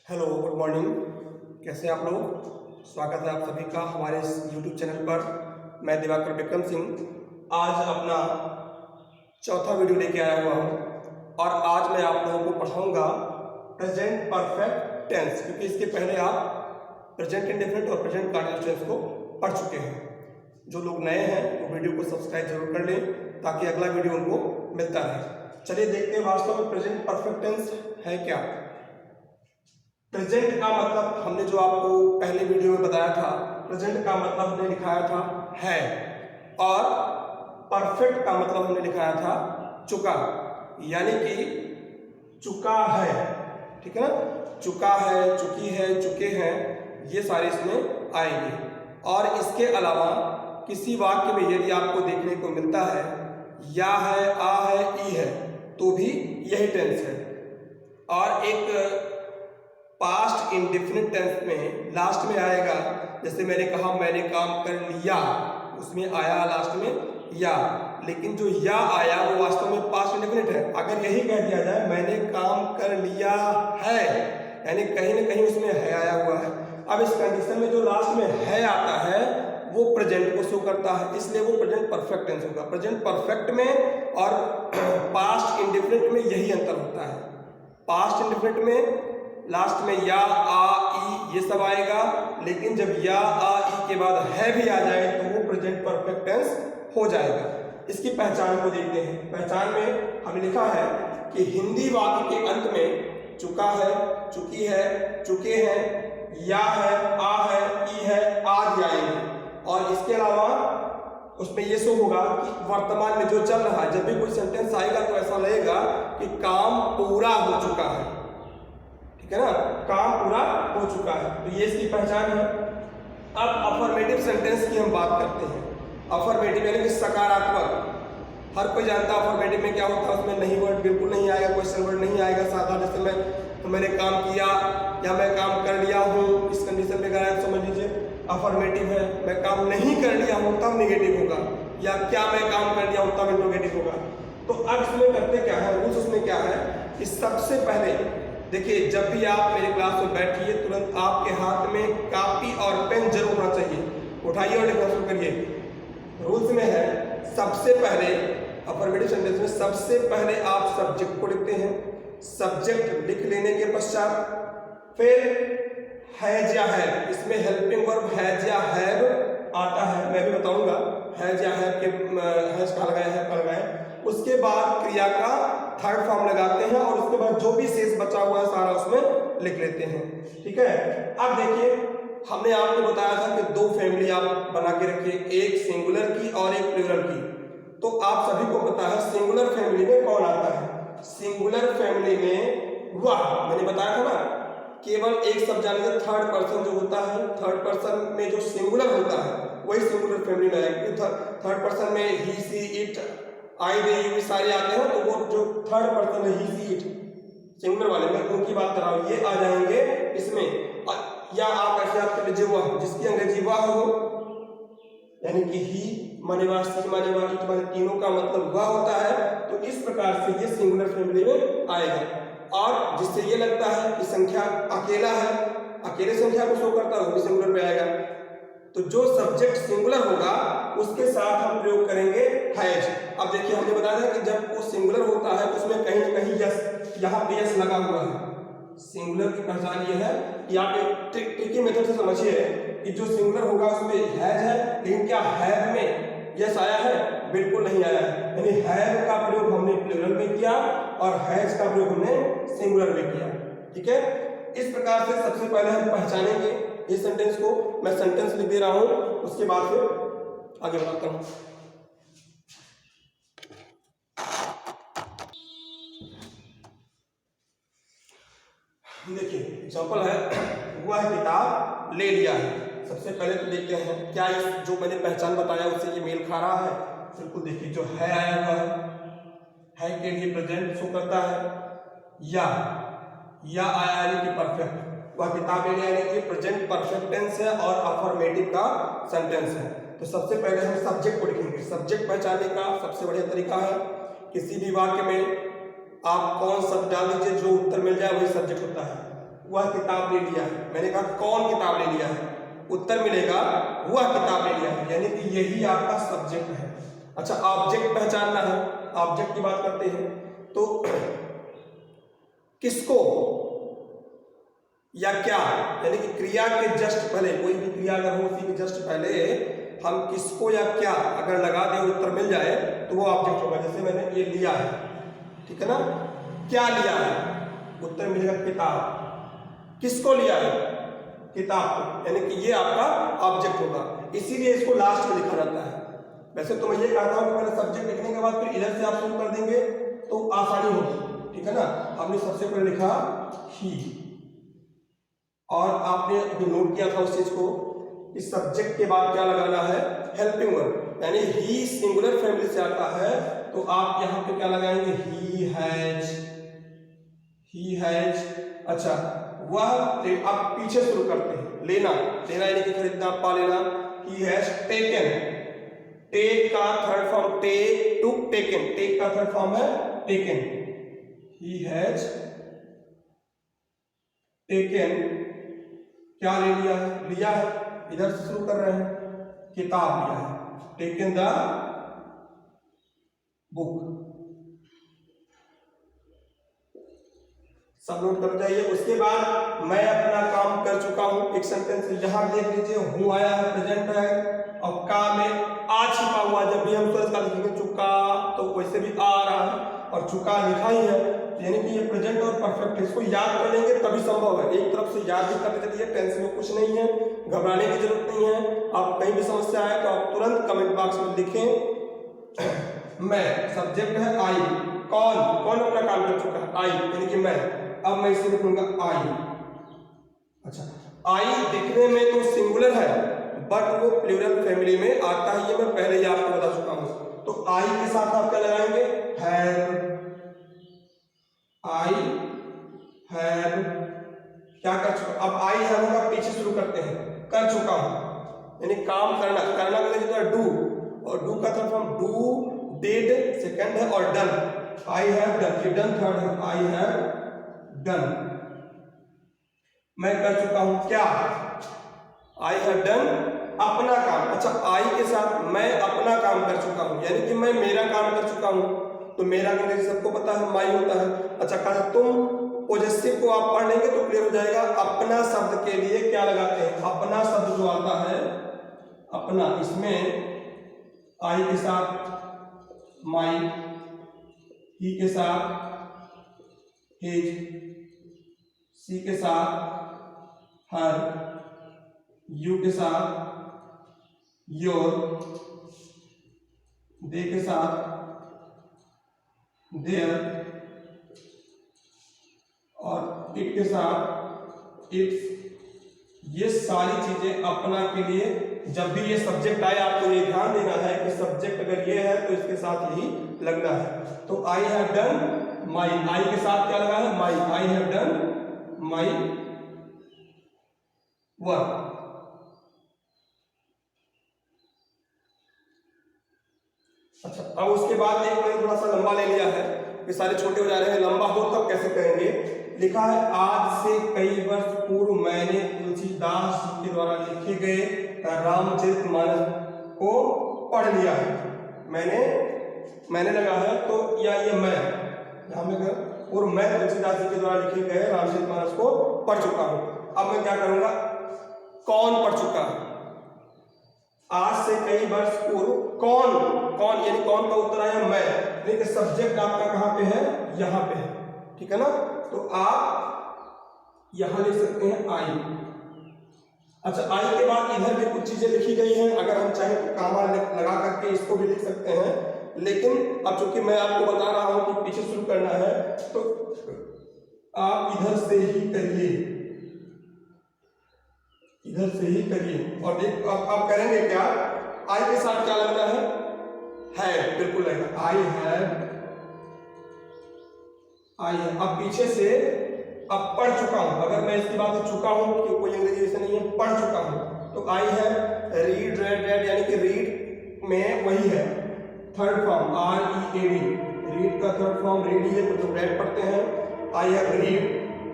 Hello, good morning. कैसे हैं आप लोग? स्वागत है आप सभी का हमारे इस यूट्यूब चैनल पर। मैं दिवाकर विक्रम सिंह आज अपना चौथा वीडियो लेके आया हुआ हूँ और आज मैं आप लोगों को पढ़ाऊँगा प्रेजेंट परफेक्ट टेंस, क्योंकि इसके पहले आप प्रेजेंट इंडेफिनिट और प्रेजेंट कंटीन्यूअस टेंस को पढ़ चुके हैं। जो लोग नए हैं वो वीडियो को सब्सक्राइब जरूर कर लें ताकि अगला वीडियो उनको मिलता रहे। चलिए देखते हैं वास्तव में प्रेजेंट परफेक्ट टेंस है क्या। प्रेजेंट का मतलब हमने जो आपको पहले वीडियो में बताया था, प्रेजेंट का मतलब हमने लिखाया था है, और परफेक्ट का मतलब हमने लिखाया था चुका, यानी कि चुका है। ठीक है ना, चुका है, चुकी है, चुके हैं, ये सारे इसमें आएंगे। और इसके अलावा किसी वाक्य में यदि आपको देखने को मिलता है या है, आ है, ई है, तो भी यही टेंस है। और एक पास्ट इंडेफिनिट टेंस में लास्ट में आएगा, जैसे मैंने कहा मैंने काम कर लिया, उसमें आया लास्ट में या, लेकिन जो या आया वो वास्तव में पास्ट इंडेफिनिट है। अगर यही कह दिया जाए मैंने काम कर लिया है, यानी कहीं ना कहीं उसमें है आया हुआ है। अब इस कंडीशन में जो लास्ट में है आता है वो प्रेजेंट को शो करता है, इसलिए वो प्रेजेंट परफेक्ट टेंस होगा। प्रेजेंट परफेक्ट में और पास्ट इंडेफिनिट में यही अंतर होता है। पास्ट इंडेफिनिट में लास्ट में या, आ, ई ये सब आएगा, लेकिन जब या, आ, ई के बाद है भी आ जाए तो वो प्रेजेंट परफेक्ट टेंस हो जाएगा। इसकी पहचान को देखते हैं। पहचान में हमने लिखा है कि हिंदी वाक्य के अंत में चुका है, चुकी है, चुके हैं, या है, आ है, ई है, आदि आएंगे। और इसके अलावा उसमें ये शो होगा कि वर्तमान में जो चल रहा है, जब भी कोई सेंटेंस आएगा तो ऐसा लगेगा कि काम पूरा हो चुका है। ठीक है ना, काम पूरा हो चुका है, तो ये इसकी पहचान है। अब अफर्मेटिव सेंटेंस की हम बात करते हैं। अफर्मेटिव यानी कि सकारात्मक। हर कोई जानता है अफर्मेटिव में क्या होता है, उसमें नहीं वर्ड बिल्कुल नहीं आएगा, क्वेश्चन वर्ड नहीं आएगा। साधा जैसे मैंने काम किया या मैं काम कर लिया हूँ, इस कंडीशन में अगर आप समझ लीजिए अफर्मेटिव है। मैं काम नहीं कर लिया हूँ तब नेगेटिव होगा, या क्या मैं काम कर लिया हूँ तब इंट्रोगेटिव होगा। तो अब इसमें करते क्या है, रूल्स उसमें क्या है कि सबसे पहले देखिए, जब भी आप मेरे क्लास में बैठिए तुरंत आपके हाथ में कापी और पेन जरूर होना चाहिए। उठाइए और लिखना शुरू करिए। रूल्स में है सबसे पहले अफर्मेटिव सेंटेंस में सबसे पहले आप सब्जेक्ट को लिखते हैं। सब्जेक्ट लिख लेने के पश्चात फिर हैज या हैव, इसमें हेल्पिंग वर्ब हैज या हैव आता है, मैं भी बताऊंगा हैज या हैव के हैज का लगाया है का लगाया। उसके बाद क्रिया का थर्ड फॉर्म लगाते हैं और उसके बाद जो भी शेष बचा हुआ है सारा उसमें लिख लेते हैं। ठीक है, अब देखिए हमने आपको बताया था कि दो फैमिली आप बना के रखिए, एक सिंगुलर की और एक प्लूरल की। तो आप सभी को पता है सिंगुलर फैमिली में कौन आता है। सिंगुलर फैमिली में वह, मैंने बताया था ना, केवल एक शब्द जानिए थर्ड पर्सन जो होता है, थर्ड पर्सन में जो सिंगुलर होता है वही सिंगुलर फैमिली में आएगा। थर्ड पर्सन में ही, सी, इट, आई, दे, यू सारे आते हैं, तो वो जो थर्ड पर्सन है ही, सी, इट सिंगुलर वाले में उनकी बात कर रहा हूं, ये आ जाएंगे इसमें। या आप ऐसे याद कर लीजिए वह, जिसकी अंग्रेजी वह हो, यानी कि ही माने वह, सी माने वह, इट माने तीनों का मतलब वह होता है, तो इस प्रकार से ये सिंगुलर फैमिली में आएगा। और जिससे ये लगता है कि संख्या अकेला है, अकेले संख्या को शो करता है, वो भी सिंगुलर में आएगा। तो जो सब्जेक्ट सिंगुलर होगा उसके साथ हम प्रयोग करेंगे हैज। अब देखिए हमने बताया था कि जब वो सिंगुलर होता है उसमें कहीं ना कहीं यस, यहाँ पे यस लगा हुआ है। सिंगुलर की पहचान ये है कि आप एक ट्रिकी मेथड से समझिए कि जो सिंगुलर होगा उसमें हैज है, लेकिन क्या हैव में यस आया है? बिल्कुल नहीं आया है। यानी हैव का प्रयोग हमने प्लूरल में किया और हैज का प्रयोग हमने सिंगुलर में किया। ठीक है, इस प्रकार से सबसे पहले हम पहचानेंगे इस सेंटेंस को। मैं सेंटेंस लिख दे रहा हूं, उसके बाद फिर आगे बढ़ाता हूं। देखिए एग्जांपल है, वह किताब ले लिया है। सबसे पहले तो देखते हैं क्या इस जो मैंने पहचान बताया उससे ये मेल खा रहा है। बिल्कुल देखिए, जो है आया हुआ है के लिए प्रेजेंट शो करता है, या आया यानी कि परफेक्ट। वह किताब ले लिया यानी कि प्रेजेंट परफेक्ट टेंस है और अफर्मेटिव का सेंटेंस है। तो सबसे पहले हम सब्जेक्ट को लिखेंगे। सब्जेक्ट पहचानने का सबसे बढ़िया तरीका है, किसी भी वाक्य में आप कौन शब्द डाल दीजिए, जो उत्तर मिल जाए वही सब्जेक्ट होता है। वह किताब ले लिया है। मैंने कहा कौन किताब ले लिया है, उत्तर मिलेगा वह किताब ले लिया है, यानी कि यही आपका सब्जेक्ट है। अच्छा, ऑब्जेक्ट पहचानना है, ऑब्जेक्ट की बात करते हैं तो किसको या क्या, यानी कि क्रिया के जस्ट पहले, कोई भी क्रिया अगर हो उसी के जस्ट पहले हम किसको या क्या अगर लगा दें उत्तर मिल जाए तो वो ऑब्जेक्ट होगा। जैसे मैंने ये लिया है, ठीक है ना, क्या लिया है, उत्तर मिलेगा किताब। किसको लिया है, किताब को, यानी कि ये आपका ऑब्जेक्ट होगा, इसीलिए इसको लास्ट में लिखा जाता है। वैसे तो मैं ये कहता हूँ कि पहले सब्जेक्ट लिखने के बाद फिर इधर से आप शुरू कर देंगे तो आसानी होगी, ठीक है ना। हमने सबसे पहले लिखा ही, और आपने अभी नोट किया था उस चीज को, इस सब्जेक्ट के बाद क्या लगाना है, हेल्पिंग वर्ब, यानी ही सिंगुलर फैमिली से आता है तो आप यहाँ पे क्या लगाएंगे, ही हैज, ही हैज। अच्छा, वह, आप पीछे शुरू करते हैं, लेना, लेना यानी कि खरीदना, पा लेना, ही हैज टेकन, टेक का थर्ड फॉर्म टेक, टुक, टेकन, टेक का थर्ड फॉर्म है टेकन, ही हैज टेकन, क्या ले लिया है, लिया है, इधर से शुरू कर रहे हैं, किताब लिया है, टेकन द बुक। सब नोट कर जाइए। उसके बाद मैं अपना काम कर चुका हूं, एक सेंटेंस यहां देख लीजिए, हूं आया है, प्रेजेंट है, और का में आ छिपा हुआ, जब भी हम सूरज का लिखेंगे चुका तो वैसे भी आ रहा है, और चुका लिखा ही है, यानी कि ये प्रेजेंट और परफेक्ट है। इसको याद कर लेंगे तभी संभव है, एक तरफ से याद भी करते चलिए, टेंशन में कुछ नहीं है, घबराने की जरूरत नहीं है। आप कहीं भी समस्या आए तो आप तुरंत कमेंट बॉक्स में लिखें। मैं, सब्जेक्ट है आई, कौन, कौन अपना काम कर चुका है, आई, यानी कि मैं, अब मैं इसे लिखूंगा आई। अच्छा, आई दिखने में तो सिंगुलर है बट वो प्लूरल फैमिली में आता है, ये मैं पहले ही आपको बता चुका हूं। तो आई के साथ आप क्या लगाएंगे, हैव, आई हैव, क्या कर चुका, अब आई हैव होगा, पीछे शुरू करते हैं, कर चुका हूं, यानी काम करना, करना मतलब डू, और डू का third form do, did second है, और done, I have done, done third है, आई हैव डन, मैं कर चुका हूं क्या, आई हैव डन अपना काम। अच्छा, आई के साथ मैं अपना काम कर चुका हूं, यानी कि मैं मेरा काम कर चुका हूं, तो मेरा अंग्रेजी सबको पता है माई होता है। अच्छा, कहा तुम, पॉजेसिव को आप पढ़ लेंगे तो क्लियर हो जाएगा। अपना शब्द के लिए क्या लगाते हैं, अपना शब्द जो आता है, अपना, इसमें आई के साथ माई, ही के साथ हिज, सी के साथ हर, यू के साथ योर, दे के साथ देयर, और इट के साथ इट्स। ये सारी चीजें अपना के लिए, जब भी ये सब्जेक्ट आए आपको ये ध्यान देना है कि सब्जेक्ट अगर ये है तो इसके साथ यही लगना है। तो आई हैव डन माई, आई के साथ क्या लगा है, my, I have done my work. अच्छा, अब उसके बाद एक मैंने थोड़ा सा लंबा ले लिया है, ये सारे छोटे हो जा रहे हैं, लंबा हो तब कैसे करेंगे। लिखा है आज से कई वर्ष पूर्व मैंने तुलसीदास जी के द्वारा लिखे गए रामचरितमानस को पढ़ लिया है। मैंने लगा है तो या ये मैं यहां में, और मैं तुलसीदास जी के द्वारा लिखे गए रामचरितमानस को पढ़ चुका हूं। अब मैं क्या करूंगा, कौन पढ़ चुका है, आज से कई वर्ष पूर्व, कौन, कौन यानी कौन का उत्तर आया मैं, लेकिन सब्जेक्ट आपका कहां पे है, यहां पे है, ठीक है ना। तो आप यहां लिख सकते हैं आई। अच्छा, आई के बाद इधर भी कुछ चीजें लिखी गई हैं, अगर हम चाहें तो कामा लगा करके इसको भी लिख सकते हैं, लेकिन अब चूंकि मैं आपको बता रहा हूं कि पीछे शुरू करना है तो आप इधर से ही करिए, इधर से ही करिए। और देख आप करेंगे क्या, आई के साथ क्या लगना है, बिल्कुल लगना, आई हैव, आई है। अब पीछे से अब पढ़ चुका हूं, अगर मैं इसकी बात कर चुका हूं कि कोई अंग्रेजी ऐसे नहीं है, पढ़ चुका हूं, तो आई है रीड, रेड, रेड, यानी कि रीड में वही है थर्ड फॉर्म READ, रीड का थर्ड फॉर्म रीड ही है, तो रेड पढ़ते हैं, आई हैव रीड,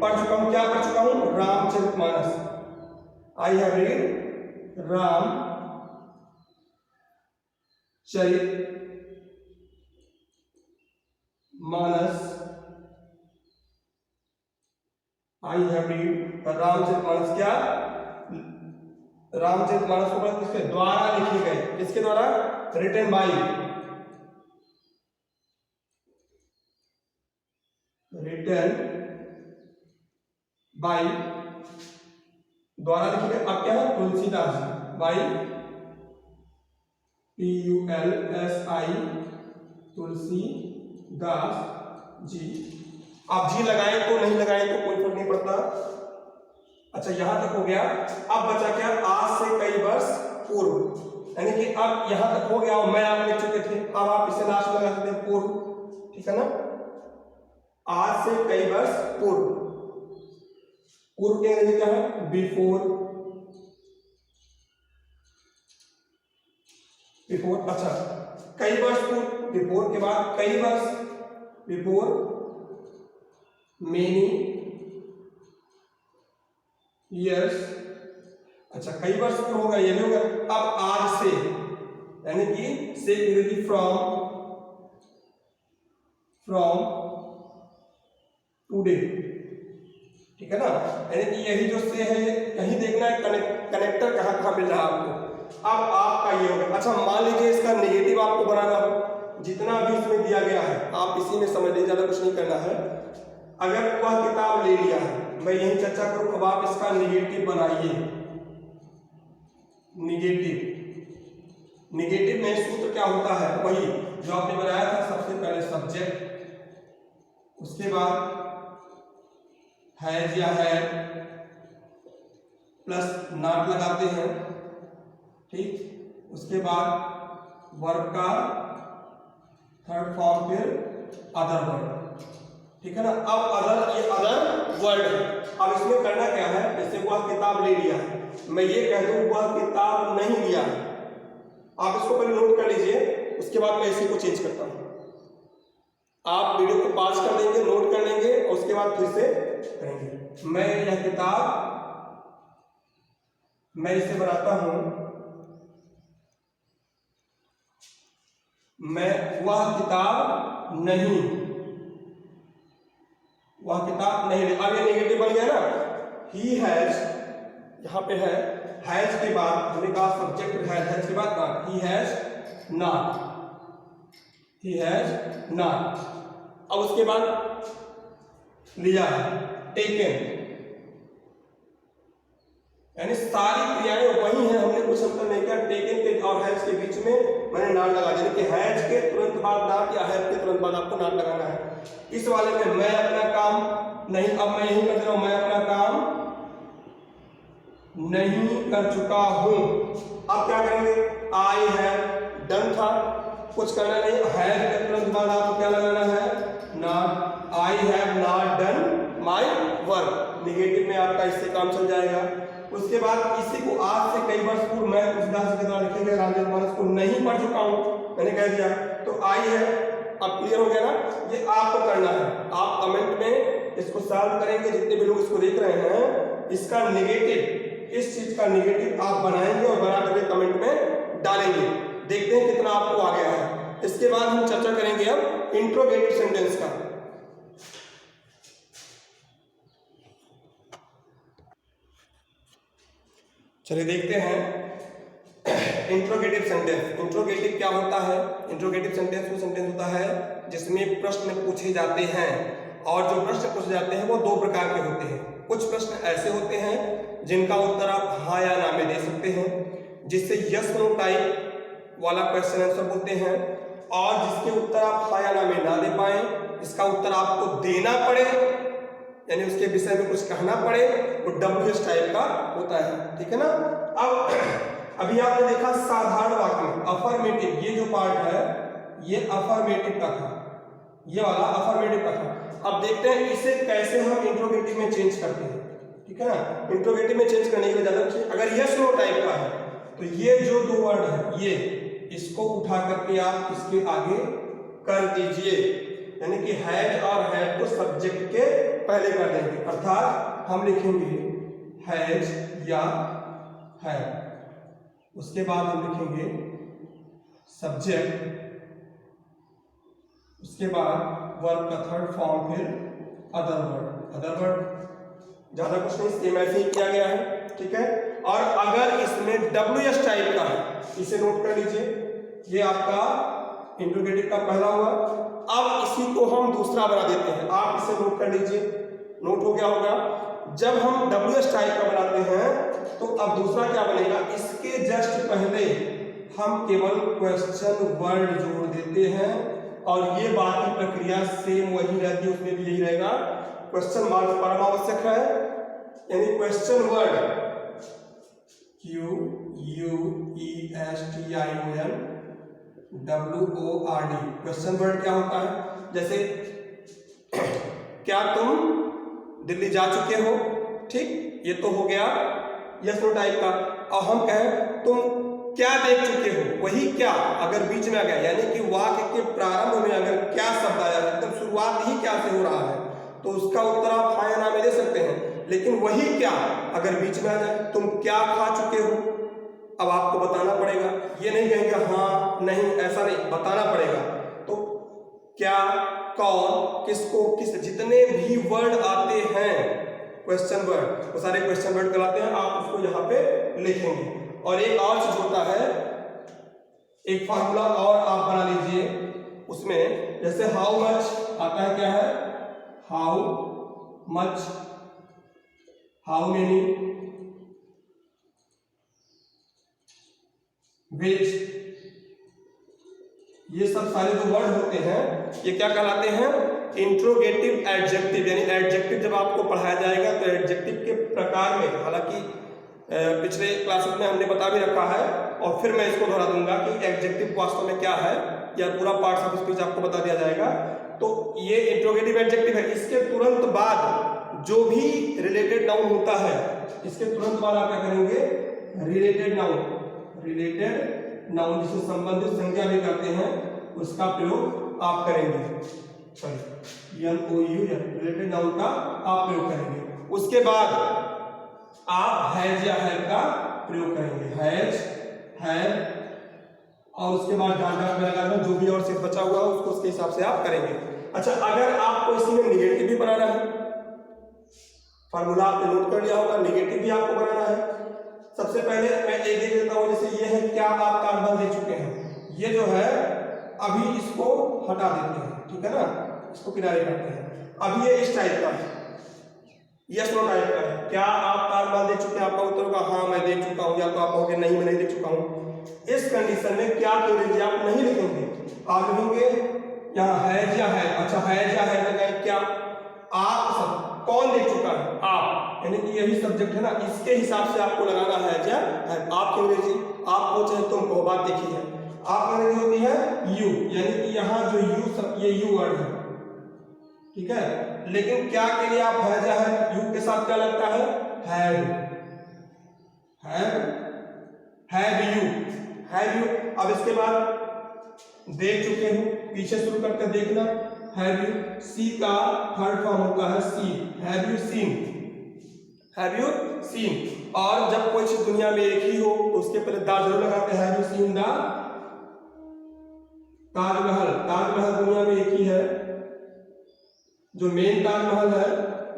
पढ़ चुका हूं। क्या पढ़ चुका हूं? Ramcharitmanas. I have read Ramcharitmanas. I have read Ramcharitmanas. क्या? रामचरितमानस को किसके द्वारा लिखे गए? किसके द्वारा? रिटन बाय द्वारा लिखे गए। अब क्या है? तुलसीदास जी। Bye TULSI Tulsidas ji. आप जी लगाए तो नहीं लगाए तो कोई फर्क नहीं पड़ता। अच्छा यहां तक हो गया। अब बचा क्या? आज से कई वर्ष पूर्व, यानी कि अब यहां तक हो गया और मैं आप लिख चुके थे। अब आप इसे लास्ट में लगा सकते हैं पूर्व, ठीक है ना? आज से कई वर्ष पूर्व। पूर्व के अंग्रेजी क्या है? बिफोर। अच्छा कई वर्ष पूर्व, बिफोर के बाद कई वर्ष, बिफोर मेनी ईयर्स। अच्छा कई वर्ष पूर्व होगा, ये भी होगा। अब आज से, यानी कि से अंग्रेजी फ्रॉम टुडे, ठीक है ना? यानी कि यही जो से है कहीं देखना है कनेक्टर कहाँ मिल रहा है आपको। अब आपका ये होगा। अच्छा मान लीजिए इसका नेगेटिव आपको बनाना हो, जितना भी इसमें दिया गया है आप इसी में समझ लीजिए, ज्यादा कुछ नहीं करना है। अगर वह किताब ले लिया है, मैं यही चर्चा करूं, अब आप इसका नेगेटिव बनाइए। नेगेटिव में सूत्र क्या होता है? वही जो आपने बनाया था, सबसे पहले सब्जेक्ट, उसके बाद हैज या है प्लस नॉट लगाते हैं, ठीक। उसके बाद वर्ब का थर्ड फॉर्म, फिर अदर वर्ड, ठीक है ना? अब अदर, ये अदर वर्ड है। अब इसमें करना क्या है? जैसे वह किताब ले लिया है, मैं ये कह दूं वह किताब नहीं लिया है, आप इसको पहले नोट कर लीजिए, उसके बाद मैं इसी को चेंज करता हूं। आप वीडियो को पॉज कर देंगे, नोट कर लेंगे और उसके बाद फिर से करेंगे। मैं यह किताब, मैं इसे बनाता हूं, मैं वह किताब नहीं, वह किताब नहीं ले। अब ये नेगेटिव बन गया ना। ही हैज, यहां पे है, हैज के बाद हमने कहा सब्जेक्ट हैज के बाद not, he has not, he has not. अब उसके बाद लिया है, टेकन, यानी सारी क्रियाएं वही हैं, हमने कुछ अंतर नहीं किया। टेकन के और हैज के बीच में मैंने नॉट लगा दिया, कि हैज के तुरंत बाद नॉट या हैज के तुरंत बाद आपको नॉट लगाना है। इस वाले में मैं अपना काम नहीं, अब मैं यही कर रहा हूं, मैं अपना काम नहीं कर चुका हूं। अब क्या करेंगे? आई हैव डन था, कुछ करना नहीं, हैव के तुरंत बाद आपको क्या लगाना है? Not. I have not done my work, negative में आपका इससे काम चल जाएगा। उसके बाद इसी को आज से कई वर्ष पूर्व मैं तुलसीदास के द्वारा लिखे गए रामचरितमानस को नहीं पढ़ चुका हूं, मैंने कह दिया, तो आई है। अब क्लियर हो गया ना? ये आपको करना है, आप कमेंट में इसको सॉल्व करेंगे, जितने भी लोग इसको देख रहे हैं, इसका नेगेटिव, इस चीज का नेगेटिव आप बनाएंगे और बना करके कमेंट में डालेंगे। देखते हैं कितना आपको आ गया है। इसके बाद हम चर्चा करेंगे अब इंट्रोगेटिव सेंटेंस का। चलिए देखते हैं इंट्रोगेटिव सेंटेंस। इंट्रोगेटिव क्या होता है? इंट्रोगेटिव सेंटेंस वो सेंटेंस होता है जिसमें प्रश्न पूछे जाते हैं, और जो प्रश्न पूछे जाते हैं वो दो प्रकार के होते हैं। कुछ प्रश्न ऐसे होते हैं जिनका उत्तर आप हाँ या ना में दे सकते हैं, जिससे यस नो टाइप वाला क्वेश्चन आंसर बोलते हैं, और जिसके उत्तर आप हाँ या ना में ना दे पाए, इसका उत्तर आपको देना पड़े, यानी उसके विषय में कुछ कहना पड़े, वो WH टाइप का होता है, ठीक है ना? अब अभी आपने देखा साधारण वाक्य में अफर्मेटिव, ये जो पार्ट है ये अफर्मेटिव का था, ये वाला अफर्मेटिव का था। अब देखते हैं इसे कैसे हम इंट्रोगेटिव में चेंज करते हैं, ठीक है ना? इंट्रोगेटिव में चेंज करने के लिए ज्यादा अगर यस नो टाइप का है तो ये जो दो वर्ड है ये, इसको उठा करके आप इसके आगे कर दीजिए, यानी कि हैज और हैड को सब्जेक्ट के पहले कर देंगे, अर्थात हम लिखेंगे हैज या हैड, उसके बाद हम लिखेंगे सब्जेक्ट, उसके बाद वर्ब का थर्ड फॉर्म, फिर अदर वर्ड। अदर वर्ड ज्यादा कुछ नहीं, सेम ऐसे ही किया गया है, ठीक है। और अगर इसमें WS टाइप का है, इसे नोट कर लीजिए, ये आपका इंट्रोगेटिव का पहला हुआ। अब इसी को हम दूसरा बना देते हैं, आप इसे नोट कर लीजिए, नोट हो गया होगा। जब हम WS टाइप का बनाते हैं तो अब दूसरा क्या बनेगा, इसके जस्ट पहले हम केवल क्वेश्चन वर्ड जोड़ देते हैं, और ये बाकी प्रक्रिया सेम वही रहती है, उसमें भी यही रहेगा। क्वेश्चन मार्क परमावश्यक है, यानी question word QUESTION WORD, question word क्या होता है, जैसे क्या तुम दिल्ली जा चुके हो, ठीक, ये तो हो गया यस नो टाइप का। और हम कहें तुम क्या देख चुके हो, वही क्या अगर बीच में आ गया, यानी कि वाक्य के प्रारंभ में अगर क्या शब्द आया, एकदम शुरुआत ही क्या से हो रहा है, तो उसका उत्तर आप हाँ या ना में दे सकते हैं। लेकिन वही क्या अगर बीच में आ जाए, तुम क्या खा चुके हो, अब आपको बताना पड़ेगा, ये नहीं कहेंगे हाँ नहीं, ऐसा नहीं, बताना पड़ेगा। तो क्या, कौन, किसको, किस, जितने भी वर्ड आते हैं क्वेश्चन वर्ड, वो सारे क्वेश्चन वर्ड कहलाते हैं। आप उसको यहाँ पे लिखेंगे। और एक और चीज होता है, एक फार्मूला और आप बना लीजिए उसमें, जैसे हाउ मच आता है, क्या है, हाउ मच, हाउ मेनी, विच, ये सब सारे जो वर्ड होते हैं ये क्या कहलाते हैं, इंट्रोगेटिव एडजेक्टिव। यानी एडजेक्टिव जब आपको पढ़ाया जाएगा तो एडजेक्टिव के प्रकार में, हालांकि पिछले क्लासेस में हमने बता भी रखा है, और फिर मैं इसको दोहरा दूंगा कि एडजेक्टिव वास्तव में क्या है, या पूरा पार्ट्स ऑफ स्पीच आपको बता दिया जाएगा। तो ये इंट्रोगेटिव एडजेक्टिव है, इसके तुरंत बाद जो भी रिलेटेड नाउन होता है, इसके तुरंत बाद आप क्या करेंगे, रिलेटेड नाउन, रिलेटेड नाउन जिसे संबंधित संज्ञा भी कहते हैं, उसका प्रयोग आप करेंगे, सॉरी NOUN, रिलेटेड नाउन का आप प्रयोग करेंगे। उसके बाद आप हैज या हैव का प्रयोग करेंगे, हैज, हैव, और उसके बाद डाटा जो भी और सिर्फ बचा हुआ उसको उसके हिसाब से आप करेंगे। अच्छा, अगर आपको इसी में निगेटिव भी बनाना है, फार्मूला आपने नोट कर लिया होगा, निगेटिव भी आपको बनाना है। सबसे पहले मैं एक देख लेता हूं, जैसे ये है क्या आप कार्बन दे चुके हैं, ये जो है अभी इसको हटा देते हैं, ठीक है ना, इसको किनारे करते हैं। अभी ये इस टाइप का है, यस नो टाइप का है, क्या आप कार्बन दे चुके हैं, आपका उत्तर होगा हाँ मैं देख चुका हूं, या तो आप कहोगे नहीं मैं नहीं देख चुका हूं। इस कंडीशन में क्या करेंगे, आप नहीं लिखेंगे, आप लिखेंगे यहाँ हैज या है। अच्छा, हैज या है लगाए, क्या आप सब कौन देख चुका है, आप, यानी कि यही सब्जेक्ट है ना, इसके हिसाब से आपको लगाना है या है। आप क्यों अंग्रेजी, आप को चाहे तुम को, बात देखी है, आप अंग्रेजी होती है यू, यानी कि यहाँ जो यू सब, ये यू वर्ड है, ठीक है। लेकिन क्या के लिए आप हैज या है, यू के साथ क्या लगता है, have, have you, have you. अब इसके बाद देख चुके हो, पीछे शुरू करके देखना, हैव यू, सी का थर्ड फॉर्म होता है see, have you seen, have you seen. और जब कोई चीज दुनिया में एक ही हो तो उसके पहले दा जरूर लगाते हैं, have you seen the Taj Mahal. Taj Mahal दुनिया में एक ही है, जो मेन ताजमहल है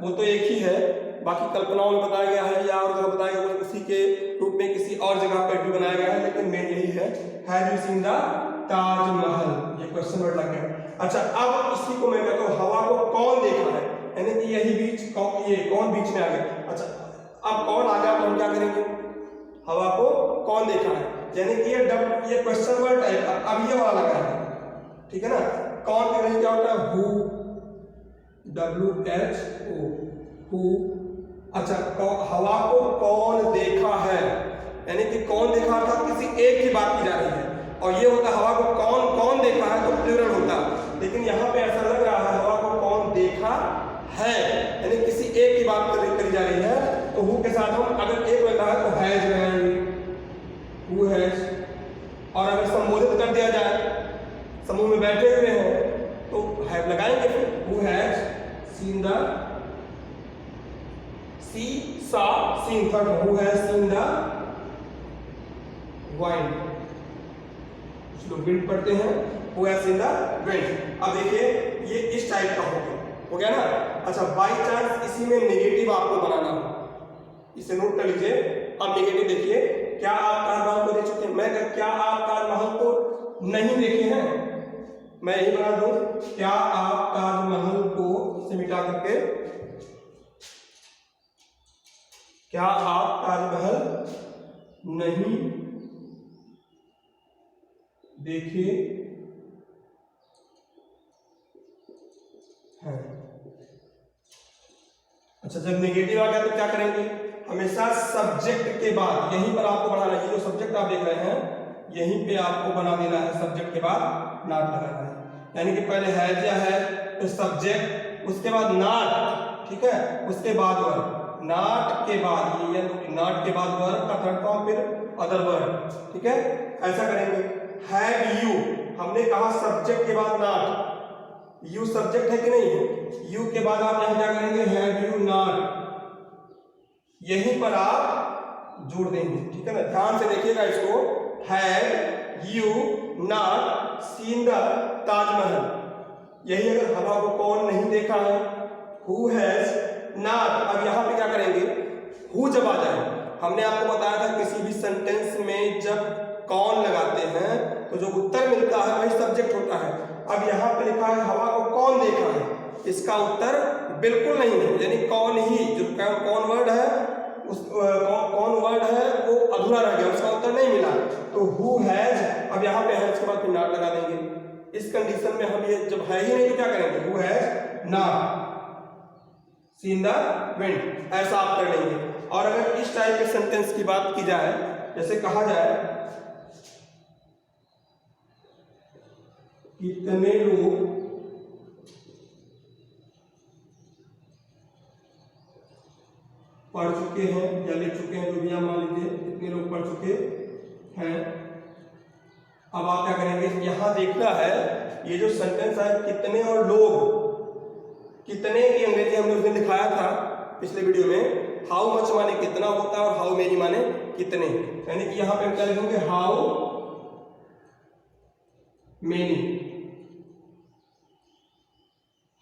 वो तो एक ही है, बाकी कल्पनाओं में बताया गया है या और जगह बताया गया, उसी के रूप में किसी और जगह पर भी बनाया गया है, लेकिन मेन यही है, have you seen the Taj Mahal. ये क्वेश्चन वर्ड लग गया। अच्छा, अब इसी को मैं कहता हूँ हवा को कौन देखा है, यानी कि यही बीच ये कौन बीच में आ गया। अच्छा, अब कौन आ गया तो हम क्या करेंगे, हवा को कौन देखा है, यानी कि ये क्वेश्चन वर्ड टाइप का। अब ये वाला लगा है, ठीक है ना, कौन के नहीं क्या होता है, हु, WHO, हु। अच्छा, हवा को कौन देखा है, यानी कि कौन देखा था, किसी एक की बात की जा रही है, और ये होता हवा को कौन कौन देखा है तो प्लूरल होता, लेकिन यहाँ पे ऐसा लग रहा है हवा को कौन देखा है, यानी किसी एक की बात करी जा रही है। तो हु के साथ हम अगर एक लगा है तो हैज लगाएंगे, हु हैज। और अगर संबोधित कर दिया जाए, समूह में बैठे हुए हैं तो हैव लगाएंगे फिर who has seen the sea saw seen third who has seen the wind, कुछ लोग विंड पढ़ते हैं who has seen the wind. अब देखिए ये इस टाइप का हो गया ना। अच्छा बाई चांस इसी में नेगेटिव आपको बनाना हो, इसे नोट कर लीजिए। अब नेगेटिव देखिए, क्या आप ताजमहल को देख चुके हैं? मैं क्या आप ताजमहल को नहीं देखे हैं? मैं यही बना दूं, क्या आप ताजमहल को इसे मिटा करके, क्या आप ताजमहल नहीं देखे हैं? अच्छा जब नेगेटिव आ गया तो क्या करेंगे? हमेशा सब्जेक्ट के बाद यहीं पर आपको बनाना है, जो सब्जेक्ट आप देख रहे हैं यहीं पे आपको बना देना है, सब्जेक्ट के बाद नॉट लगाना है। यानी कि पहले है या है तो सब्जेक्ट, उसके बाद नॉट, ठीक है, उसके बाद वर्ब, नॉट के बाद ये नॉट के बाद वर्ब का थर्ड फॉर्म, फिर अदर वर्ब, ठीक है, ऐसा करेंगे। हैव यू, हमने कहा सब्जेक्ट के बाद नॉट, यू सब्जेक्ट है कि नहीं है, यू के बाद आप यहां क्या करेंगे? हैव यू नॉट, यहीं पर आप जोड़ देंगे, ठीक है ना। ध्यान से देखिएगा इसको, have you not seen the Taj Mahal, यही अगर हवा को कौन नहीं देखा है, हु हैज नॉट। अब यहां पे क्या करेंगे? हु जब आ जाए, हमने आपको बताया था किसी भी सेंटेंस में जब कौन लगाते हैं तो जो उत्तर मिलता है वही सब्जेक्ट होता है। अब यहाँ पे लिखा है हवा को कौन देखा है, इसका उत्तर बिल्कुल नहीं है, यानी कौन ही, जो कौन वर्ड है उस कौन वर्ड है वो अधूरा रह गया, उसका उत्तर नहीं मिला। तो हु हैज, अब यहाँ पे हैज के बाद फिर नॉट लगा देंगे। इस कंडीशन में हम ये जब है ही नहीं तो क्या करेंगे? Who has not seen the wind, ऐसा आप कर लेंगे। और अगर इस टाइप के सेंटेंस की बात की जाए, जैसे कहा जाए कितने लोग पढ़ चुके हैं या लिख चुके हैं, जो भी आप मान लीजिए कितने लोग पढ़ चुके हैं। अब आप क्या करेंगे? यहां देखना है ये जो सेंटेंस है कितने और लोग, कितने की अंग्रेजी हमने उस दिन दिखाया था पिछले वीडियो में, हाउ मच माने कितना होता है और हाउ मेनी माने कितने, यानी कि यहां पे हम क्या लिखेंगे? हाउ मेनी,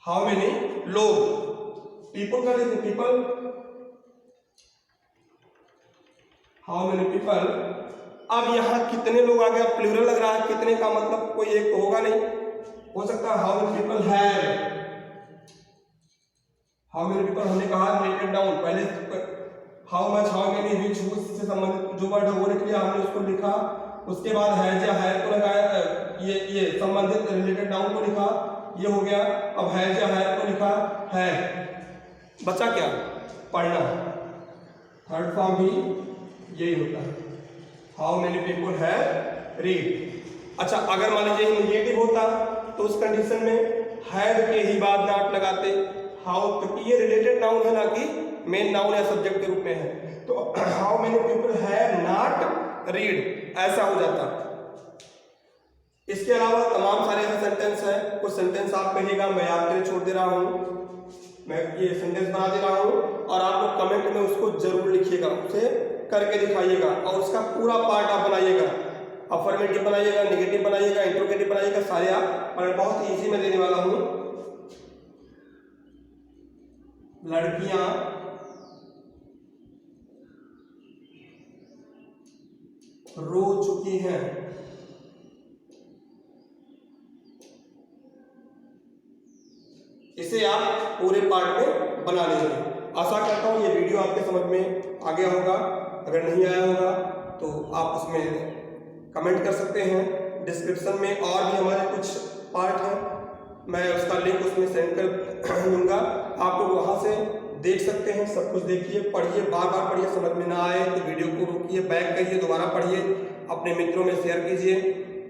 हाउ मेनी लोग, पीपल कर देते, पीपल, हाउ मेनी पीपल। अब यहां कितने लोग आ गया, प्लूरल लग रहा है, कितने का मतलब कोई एक तो होगा नहीं, हो सकता है how many people have, how many people हमने कहा रिलेटेड नाउन, पहले how much, how many, which, से संबंधित जो वर्ड है वो लिख लिया हमने, उसको लिखा, उसके बाद हैज या हैव को लगाया, ये संबंधित रिलेटेड नाउन को लिखा, ये हो गया। अब हैज या हैव को लिखा, है, बचा क्या? पढ़ना, थर्ड फॉर्म भी यही होता है, how many people have read. अच्छा अगर मान लीजिए नेगेटिव होता तो उस कंडीशन में हैव के ही बाद नॉट लगाते, हाउ, क्योंकि ये रिलेटेड नाउन है ना कि मेन नाउन या सब्जेक्ट के रूप में है, तो how many people have not read, ऐसा हो जाता। इसके अलावा तमाम सारे ऐसे सेंटेंस है, कुछ सेंटेंस आप कहिएगा, मैं आपके लिए छोड़ दे रहा हूँ, मैं ये सेंटेंस बना दे रहा हूँ और आप लोग कमेंट में उसको जरूर लिखिएगा, उसे करके दिखाइएगा और उसका पूरा पार्ट आप बनाइएगा, अफर्मेटिव बनाइएगा, नेगेटिव बनाइएगा, इंट्रोगेटिव बनाइएगा, सारे आप, और बहुत इजी में देने वाला हूँ। लड़कियां रो चुकी हैं, इसे आप पूरे पार्ट में बना लेंगे। आशा करता हूँ ये वीडियो आपके समझ में आ गया होगा, अगर नहीं आया होगा तो आप उसमें कमेंट कर सकते हैं। डिस्क्रिप्शन में और भी हमारे कुछ पार्ट हैं, मैं उसका लिंक उसमें सेंड कर दूंगा, आप लोग वहाँ से देख सकते हैं। सब कुछ देखिए, पढ़िए, बार बार पढ़िए, समझ में ना आए तो वीडियो को रोकिए, बैक करिए, दोबारा पढ़िए, अपने मित्रों में शेयर कीजिए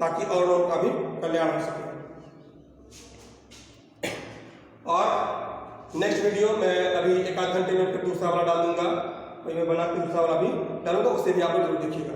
ताकि और लोगों का भी कल्याण हो सके। और नेक्स्ट वीडियो मैं अभी एक आध घंटे में फिर दूसरा वाला डाल दूंगा, मैं बना के दूसरा वाला भी डालूंगा, उससे भी आप लोग जरूर देखिएगा।